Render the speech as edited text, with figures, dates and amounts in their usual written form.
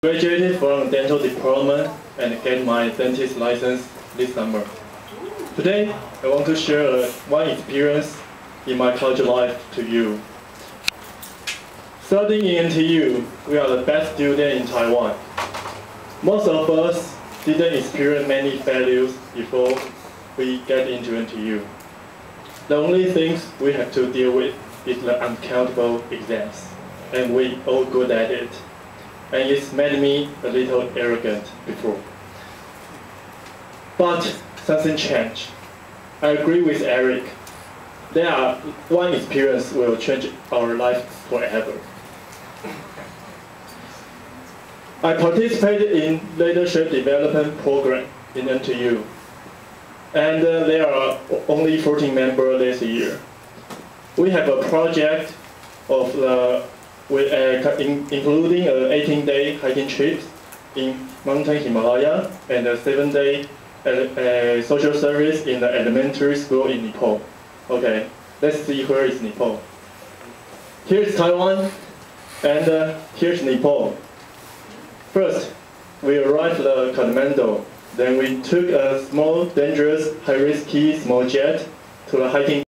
Graduated from dental department and get my dentist license this summer. Today, I want to share one experience in my college life to you. Studying in NTU, we are the best student in Taiwan. Most of us didn't experience many failures before we get into NTU. The only things we have to deal with is the uncountable exams, and we all good at it. And it's made me a little arrogant before. But something changed. I agree with Eric. One experience will change our life forever. I participated in leadership development program in NTU. And there are only 14 members this year. We have a project of including an 18-day hiking trip in Mountain Himalaya and a 7-day social service in the elementary school in Nepal. Okay, let's see where is Nepal. Here's Taiwan, and here's Nepal. First, we arrived at Kathmandu. Then we took a small, dangerous, high-risky small jet to a hiking